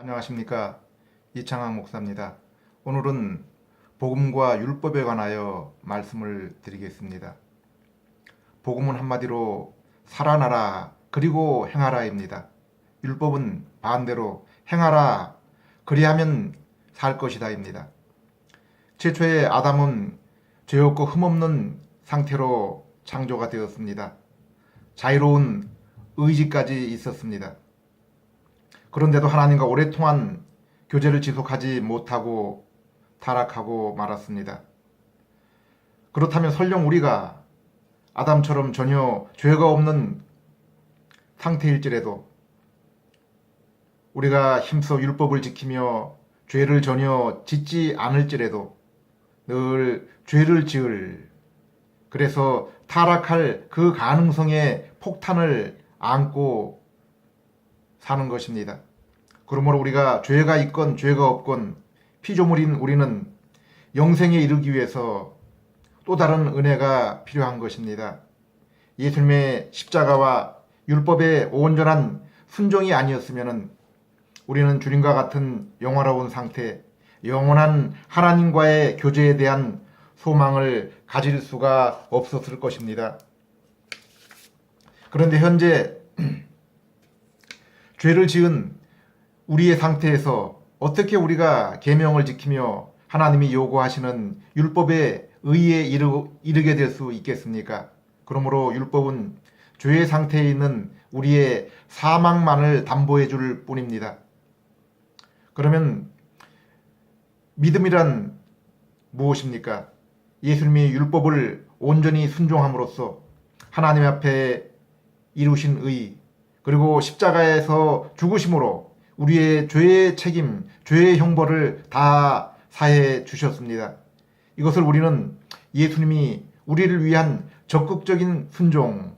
안녕하십니까, 이창학 목사입니다. 오늘은 복음과 율법에 관하여 말씀을 드리겠습니다. 복음은 한마디로 살아나라 그리고 행하라입니다. 율법은 반대로 행하라 그리하면 살 것이다입니다. 최초의 아담은 죄 없고 흠없는 상태로 창조가 되었습니다. 자유로운 의지까지 있었습니다. 그런데도 하나님과 오랫동안 교제를 지속하지 못하고 타락하고 말았습니다. 그렇다면 설령 우리가 아담처럼 전혀 죄가 없는 상태일지라도 우리가 힘써 율법을 지키며 죄를 전혀 짓지 않을지라도 늘 죄를 지을, 그래서 타락할 그 가능성의 폭탄을 안고 사는 것입니다. 그러므로 우리가 죄가 있건 죄가 없건 피조물인 우리는 영생에 이르기 위해서 또 다른 은혜가 필요한 것입니다. 예수님의 십자가와 율법의 온전한 순종이 아니었으면 우리는 주님과 같은 영화로운 상태, 영원한 하나님과의 교제에 대한 소망을 가질 수가 없었을 것입니다. 그런데 현재 죄를 지은 우리의 상태에서 어떻게 우리가 계명을 지키며 하나님이 요구하시는 율법의 의에 이르게 될 수 있겠습니까? 그러므로 율법은 죄의 상태에 있는 우리의 사망만을 담보해 줄 뿐입니다. 그러면 믿음이란 무엇입니까? 예수님이 율법을 온전히 순종함으로써 하나님 앞에 이루신 의, 그리고 십자가에서 죽으심으로 우리의 죄의 책임, 죄의 형벌을 다 사해 주셨습니다. 이것을 우리는 예수님이 우리를 위한 적극적인 순종,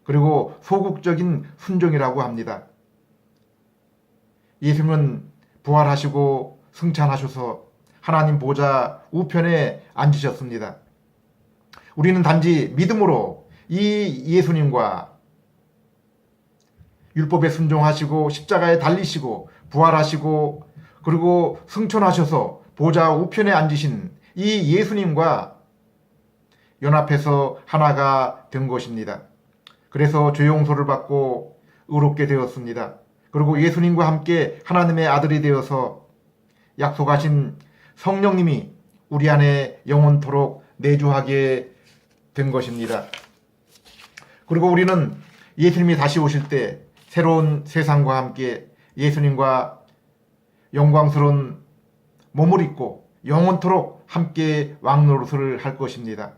그리고 소극적인 순종이라고 합니다. 예수님은 부활하시고 승천하셔서 하나님 보좌 우편에 앉으셨습니다. 우리는 단지 믿음으로 이 예수님과 율법에 순종하시고 십자가에 달리시고 부활하시고 그리고 승천하셔서 보좌 우편에 앉으신 이 예수님과 연합해서 하나가 된 것입니다. 그래서 죄 용서를 받고 의롭게 되었습니다. 그리고 예수님과 함께 하나님의 아들이 되어서 약속하신 성령님이 우리 안에 영원토록 내주하게 된 것입니다. 그리고 우리는 예수님이 다시 오실 때 새로운 세상과 함께 예수님과 영광스러운 몸을 입고 영원토록 함께 왕노릇을 할 것입니다.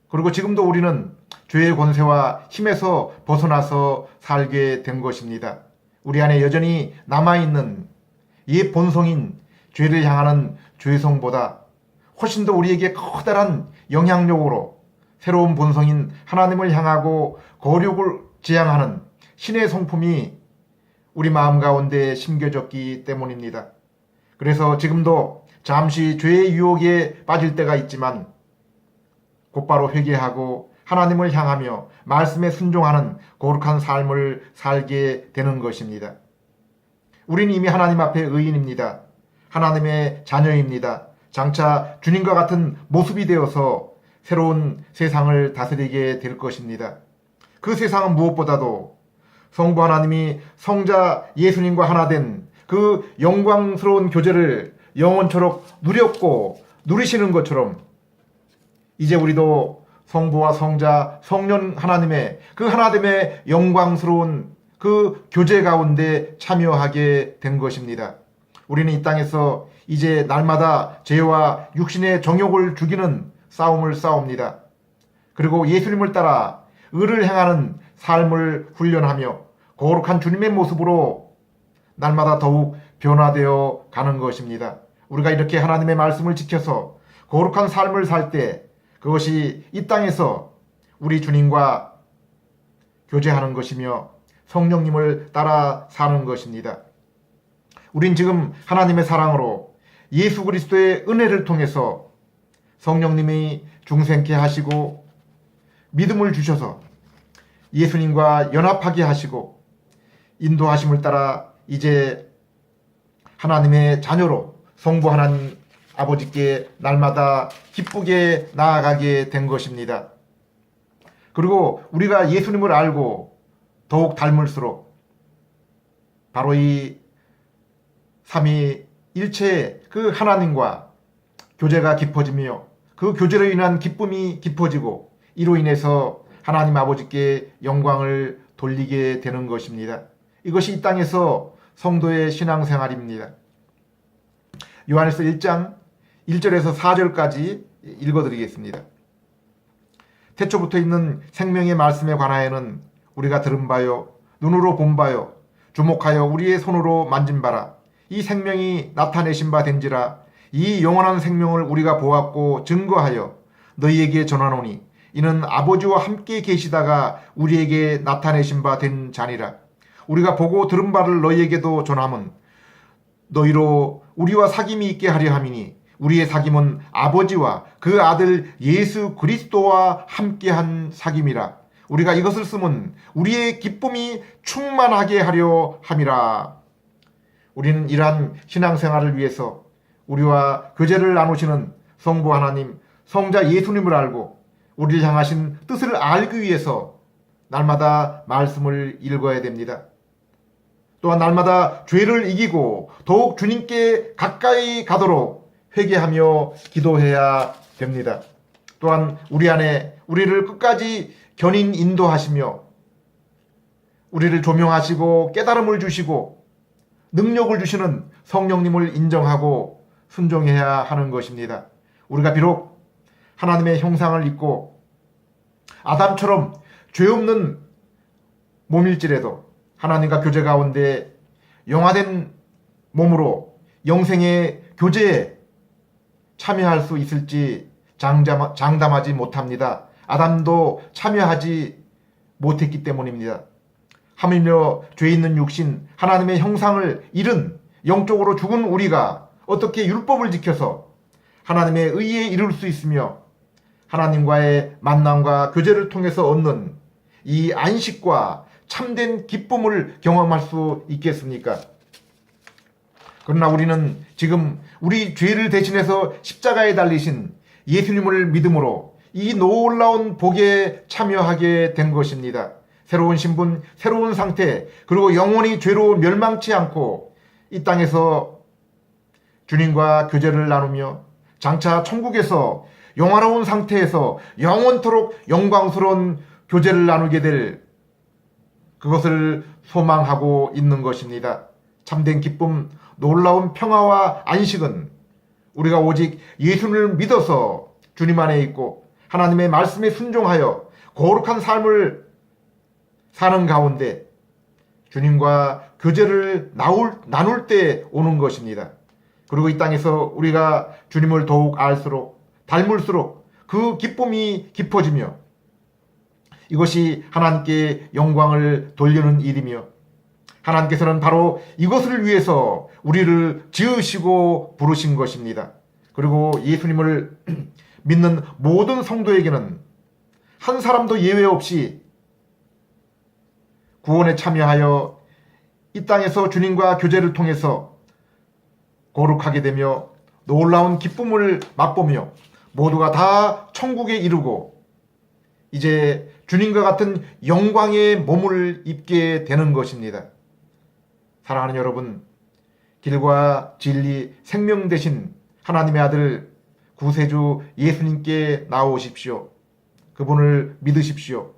그리고 지금도 우리는 죄의 권세와 힘에서 벗어나서 살게 된 것입니다. 우리 안에 여전히 남아있는 옛 본성인 죄를 향하는 죄성보다 훨씬 더 우리에게 커다란 영향력으로 새로운 본성인 하나님을 향하고 거룩을 지향하는 신의 성품이 우리 마음 가운데 심겨졌기 때문입니다. 그래서 지금도 잠시 죄의 유혹에 빠질 때가 있지만 곧바로 회개하고 하나님을 향하며 말씀에 순종하는 거룩한 삶을 살게 되는 것입니다. 우리는 이미 하나님 앞에 의인입니다. 하나님의 자녀입니다. 장차 주님과 같은 모습이 되어서 새로운 세상을 다스리게 될 것입니다. 그 세상은 무엇보다도 성부 하나님이 성자 예수님과 하나 된 그 영광스러운 교제를 영원토록 누렸고 누리시는 것처럼 이제 우리도 성부와 성자 성령 하나님의 그 하나됨의 영광스러운 그 교제 가운데 참여하게 된 것입니다. 우리는 이 땅에서 이제 날마다 죄와 육신의 정욕을 죽이는 싸움을 싸웁니다. 그리고 예수님을 따라 의를 행하는 삶을 훈련하며 거룩한 주님의 모습으로 날마다 더욱 변화되어 가는 것입니다. 우리가 이렇게 하나님의 말씀을 지켜서 거룩한 삶을 살 때 그것이 이 땅에서 우리 주님과 교제하는 것이며 성령님을 따라 사는 것입니다. 우린 지금 하나님의 사랑으로 예수 그리스도의 은혜를 통해서 성령님이 중생케 하시고 믿음을 주셔서 예수님과 연합하게 하시고 인도하심을 따라 이제 하나님의 자녀로 성부 하나님 아버지께 날마다 기쁘게 나아가게 된 것입니다. 그리고 우리가 예수님을 알고 더욱 닮을수록 바로 이 삼위일체의 그 하나님과 교제가 깊어지며 그 교제로 인한 기쁨이 깊어지고 이로 인해서 하나님 아버지께 영광을 돌리게 되는 것입니다. 이것이 이 땅에서 성도의 신앙생활입니다. 요한일서 1장 1절에서 4절까지 읽어드리겠습니다. 태초부터 있는 생명의 말씀에 관하여는 우리가 들은 바요 눈으로 본 바요 주목하여 우리의 손으로 만진 바라 이 생명이 나타내신 바 된지라 이 영원한 생명을 우리가 보았고 증거하여 너희에게 전하노니 이는 아버지와 함께 계시다가 우리에게 나타내신 바 된 자니라. 우리가 보고 들은 바를 너희에게도 전함은 너희로 우리와 사귐이 있게 하려 함이니 우리의 사귐은 아버지와 그 아들 예수 그리스도와 함께한 사귐이라. 우리가 이것을 쓰면 우리의 기쁨이 충만하게 하려 함이라. 우리는 이러한 신앙생활을 위해서 우리와 교제를 나누시는 성부 하나님, 성자 예수님을 알고 우리를 향하신 뜻을 알기 위해서 날마다 말씀을 읽어야 됩니다. 또한 날마다 죄를 이기고 더욱 주님께 가까이 가도록 회개하며 기도해야 됩니다. 또한 우리 안에 우리를 끝까지 견인 인도하시며 우리를 조명하시고 깨달음을 주시고 능력을 주시는 성령님을 인정하고 순종해야 하는 것입니다. 우리가 비록 하나님의 형상을 입고 아담처럼 죄 없는 몸일지라도 하나님과 교제 가운데 영화된 몸으로 영생의 교제에 참여할 수 있을지 장담하지 못합니다. 아담도 참여하지 못했기 때문입니다. 하물며 죄 있는 육신, 하나님의 형상을 잃은 영적으로 죽은 우리가 어떻게 율법을 지켜서 하나님의 의에 이룰 수 있으며 하나님과의 만남과 교제를 통해서 얻는 이 안식과 참된 기쁨을 경험할 수 있겠습니까? 그러나 우리는 지금 우리 죄를 대신해서 십자가에 달리신 예수님을 믿음으로 이 놀라운 복에 참여하게 된 것입니다. 새로운 신분, 새로운 상태, 그리고 영원히 죄로 멸망치 않고 이 땅에서 주님과 교제를 나누며 장차 천국에서 영화로운 상태에서 영원토록 영광스러운 교제를 나누게 될 그것을 소망하고 있는 것입니다. 참된 기쁨, 놀라운 평화와 안식은 우리가 오직 예수를 믿어서 주님 안에 있고 하나님의 말씀에 순종하여 거룩한 삶을 사는 가운데 주님과 교제를 나눌 때 오는 것입니다. 그리고 이 땅에서 우리가 주님을 더욱 알수록 닮을수록 그 기쁨이 깊어지며 이것이 하나님께 영광을 돌리는 일이며 하나님께서는 바로 이것을 위해서 우리를 지으시고 부르신 것입니다. 그리고 예수님을 믿는 모든 성도에게는 한 사람도 예외 없이 구원에 참여하여 이 땅에서 주님과 교제를 통해서 거룩하게 되며 놀라운 기쁨을 맛보며 모두가 다 천국에 이르고 이제 주님과 같은 영광의 몸을 입게 되는 것입니다. 사랑하는 여러분, 길과 진리, 생명 되신 하나님의 아들 구세주 예수님께 나오십시오. 그분을 믿으십시오.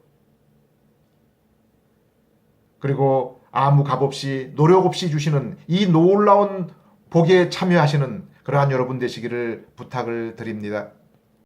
그리고 아무 값 없이 노력 없이 주시는 이 놀라운 복에 참여하시는 그러한 여러분 되시기를 부탁을 드립니다.